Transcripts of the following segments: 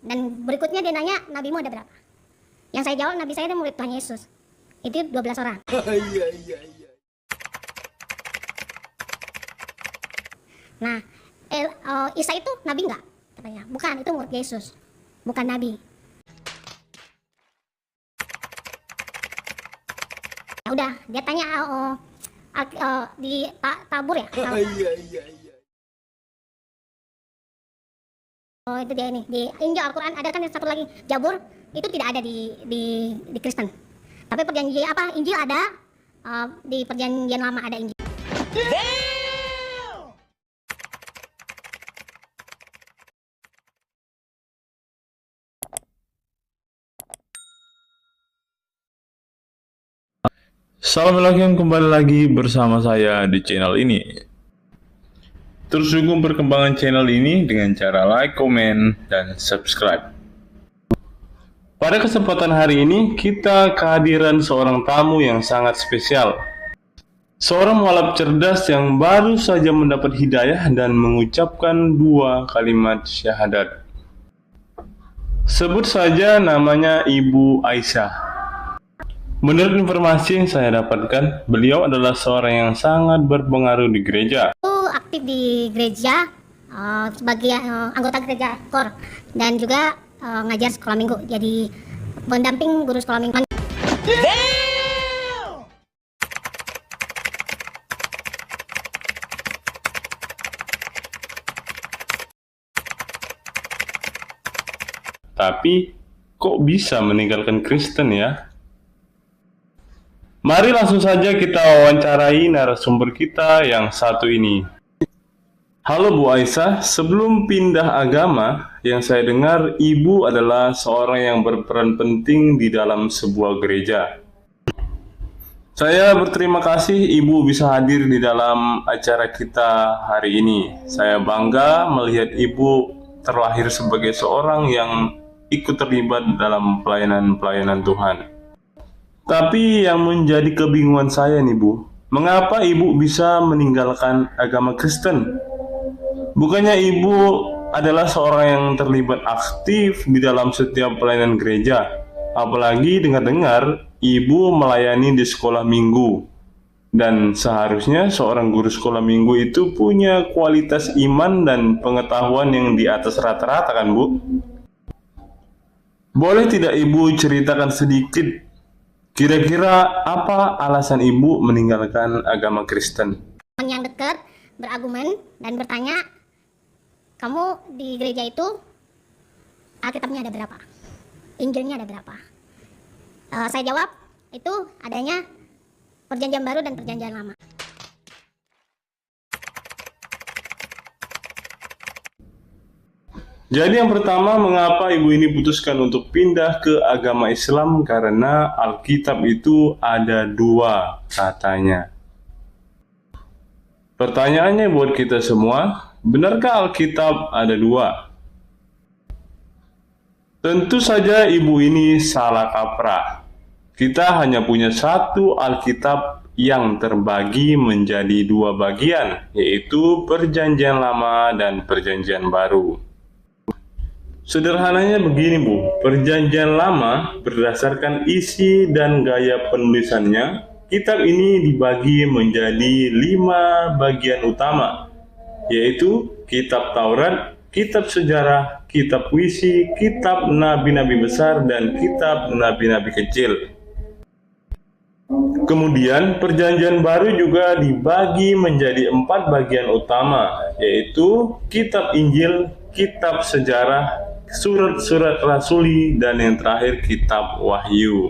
Dan berikutnya dia nanya, nabimu ada berapa? Yang saya jawab, nabi saya itu murid Tuhan Yesus. Itu 12 orang. Nah, Isa itu nabi enggak? Katanya, bukan, itu murid Yesus. Bukan nabi. Ya udah, dia tanya di tabur ya? Oh, itu dia ini. Di Injil Al-Quran ada kan satu lagi, Jabur, itu tidak ada di Kristen. Tapi perjanjian apa? Injil ada, di perjanjian lama ada Injil. Assalamualaikum, kembali lagi bersama saya di channel ini. Terus dukung perkembangan channel ini dengan cara like, komen, dan subscribe. Pada kesempatan hari ini, kita kehadiran seorang tamu yang sangat spesial. Seorang mualaf cerdas yang baru saja mendapat hidayah dan mengucapkan 2 kalimat syahadat. Sebut saja namanya Ibu Aisyah. Menurut informasi yang saya dapatkan, beliau adalah seorang yang sangat berpengaruh di gereja. Aktif di gereja sebagai anggota gereja KOR dan juga ngajar sekolah minggu, jadi pendamping guru sekolah minggu. Tapi kok bisa meninggalkan Kristen ya? Mari langsung saja kita wawancarai narasumber kita yang satu ini. Halo Bu Aisyah, sebelum pindah agama, yang saya dengar Ibu adalah seorang yang berperan penting di dalam sebuah gereja. Saya berterima kasih Ibu bisa hadir di dalam acara kita hari ini. Saya bangga melihat Ibu terlahir sebagai seorang yang ikut terlibat dalam pelayanan Tuhan. Tapi yang menjadi kebingungan saya nih Bu, mengapa Ibu bisa meninggalkan agama Kristen? Bukannya Ibu adalah seorang yang terlibat aktif di dalam setiap pelayanan gereja. Apalagi dengar-dengar Ibu melayani di sekolah minggu. Dan seharusnya seorang guru sekolah minggu itu punya kualitas iman dan pengetahuan yang di atas rata-rata kan Bu? Boleh tidak Ibu ceritakan sedikit kira-kira apa alasan Ibu meninggalkan agama Kristen? Yang dekat berargumen dan bertanya, kamu di gereja itu Alkitabnya ada berapa? Injilnya ada berapa? Saya jawab, itu adanya perjanjian baru dan perjanjian lama. Jadi yang pertama, mengapa Ibu ini putuskan untuk pindah ke agama Islam? Karena Alkitab itu ada 2 katanya. Pertanyaannya buat kita semua, benarkah Alkitab ada 2? Tentu saja Ibu ini salah kaprah. Kita hanya punya 1 Alkitab yang terbagi menjadi 2 bagian, yaitu Perjanjian Lama dan Perjanjian Baru. Sederhananya begini Bu, Perjanjian Lama berdasarkan isi dan gaya penulisannya, kitab ini dibagi menjadi 5 bagian utama, yaitu Kitab Taurat, Kitab Sejarah, Kitab Puisi, Kitab Nabi-Nabi Besar, dan Kitab Nabi-Nabi Kecil. Kemudian Perjanjian Baru juga dibagi menjadi 4 bagian utama, yaitu Kitab Injil, Kitab Sejarah, Surat-surat Rasuli, dan yang terakhir Kitab Wahyu.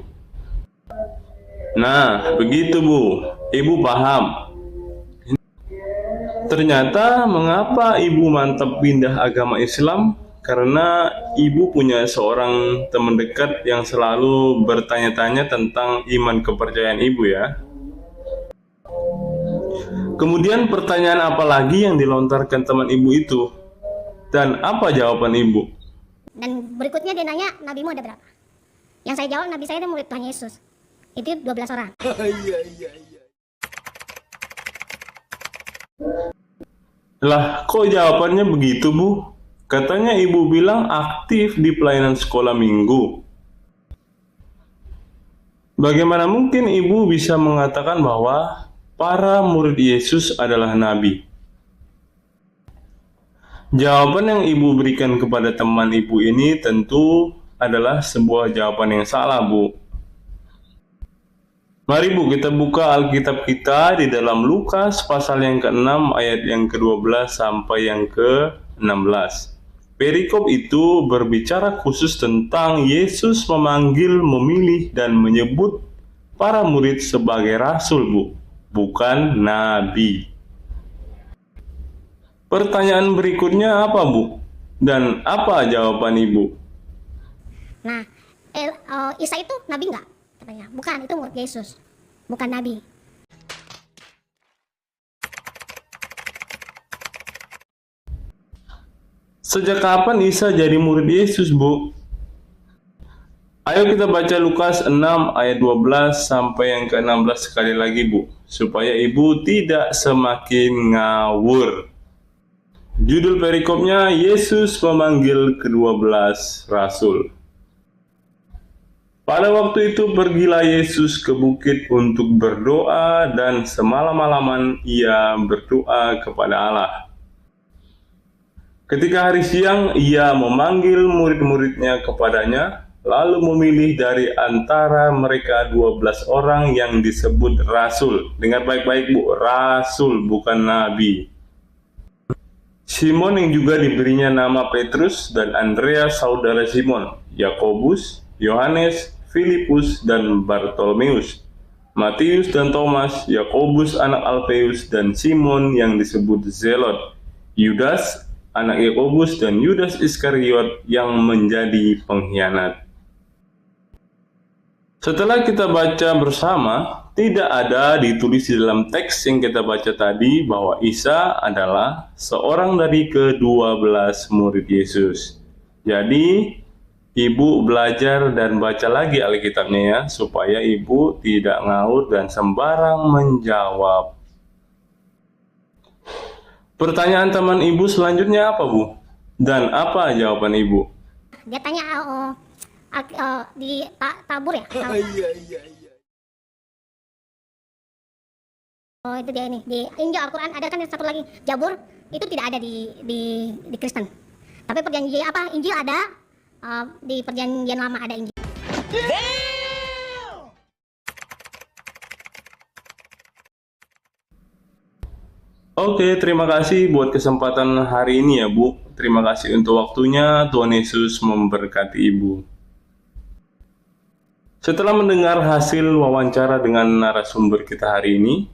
Nah, begitu Bu, Ibu paham. Ternyata mengapa Ibu mantap pindah agama Islam? Karena Ibu punya seorang teman dekat yang selalu bertanya-tanya tentang iman kepercayaan Ibu ya. Kemudian pertanyaan apa lagi yang dilontarkan teman Ibu itu? Dan apa jawaban Ibu? Dan berikutnya dia nanya, nabimu ada berapa? Yang saya jawab, nabi saya itu murid Tuhan Yesus. Itu 12 orang. Lah, kok jawabannya begitu Bu? Katanya ibu bilang aktif di pelayanan sekolah minggu. Bagaimana mungkin ibu bisa mengatakan bahwa para murid Yesus adalah nabi? Jawaban yang ibu berikan kepada teman ibu ini tentu adalah sebuah jawaban yang salah, Bu. Mari Bu, kita buka Alkitab kita di dalam Lukas pasal yang ke-6 ayat yang ke-12 sampai yang ke-16. Perikop itu berbicara khusus tentang Yesus memanggil, memilih, dan menyebut para murid sebagai rasul, Bu, bukan nabi. Pertanyaan berikutnya apa, Bu? Dan apa jawaban Ibu? Nah, Isa itu nabi nggak? Katanya, bukan, itu murid Yesus, bukan nabi. Sejak kapan Isa jadi murid Yesus, Bu? Ayo kita baca Lukas 6 ayat 12 sampai yang ke-16 sekali lagi, Bu, supaya Ibu tidak semakin ngawur. Judul perikopnya, Yesus memanggil ke-12 rasul. Pada waktu itu pergilah Yesus ke bukit untuk berdoa, dan semalam-malaman ia berdoa kepada Allah. Ketika hari siang, ia memanggil murid-muridnya kepadanya, lalu memilih dari antara mereka 12 orang yang disebut rasul. Dengar baik-baik, Bu, rasul, bukan nabi. Simon yang juga diberinya nama Petrus, dan Andreas saudara Simon, Yakobus, Yohanes, Filipus, dan Bartolomeus, Matius dan Thomas, Yakobus anak Alfeus, dan Simon yang disebut Zelot, Yudas anak Yakobus, dan Yudas Iskariot yang menjadi pengkhianat. Setelah kita baca bersama, tidak ada ditulis di dalam teks yang kita baca tadi bahwa Isa adalah seorang dari ke-12 murid Yesus. Jadi, Ibu belajar dan baca lagi Alkitabnya ya, supaya Ibu tidak ngawur dan sembarang menjawab. Pertanyaan teman Ibu selanjutnya apa, Bu? Dan apa jawaban Ibu? Dia tanya di tabur ya? Oh, itu dia ini. Di Injil Al-Quran ada kan satu lagi, Jabur, itu tidak ada di Kristen. Tapi perjanjian Injil ada, di perjanjian lama ada Injil. Oke, terima kasih buat kesempatan hari ini ya, Bu. Terima kasih untuk waktunya. Tuhan Yesus memberkati Ibu. Setelah mendengar hasil wawancara dengan narasumber kita hari ini,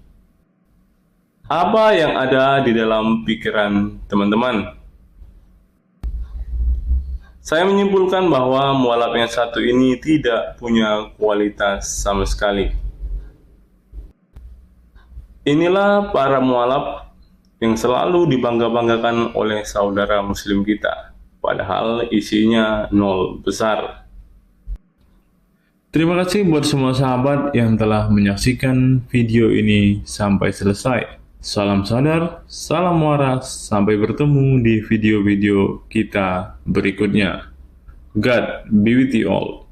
apa yang ada di dalam pikiran teman-teman? Saya menyimpulkan bahwa mualaf yang satu ini tidak punya kualitas sama sekali. Inilah para mualaf yang selalu dibangga-banggakan oleh saudara muslim kita, padahal isinya nol besar. Terima kasih buat semua sahabat yang telah menyaksikan video ini sampai selesai. Salam sadar, salam waras, sampai bertemu di video-video kita berikutnya. God be with you all.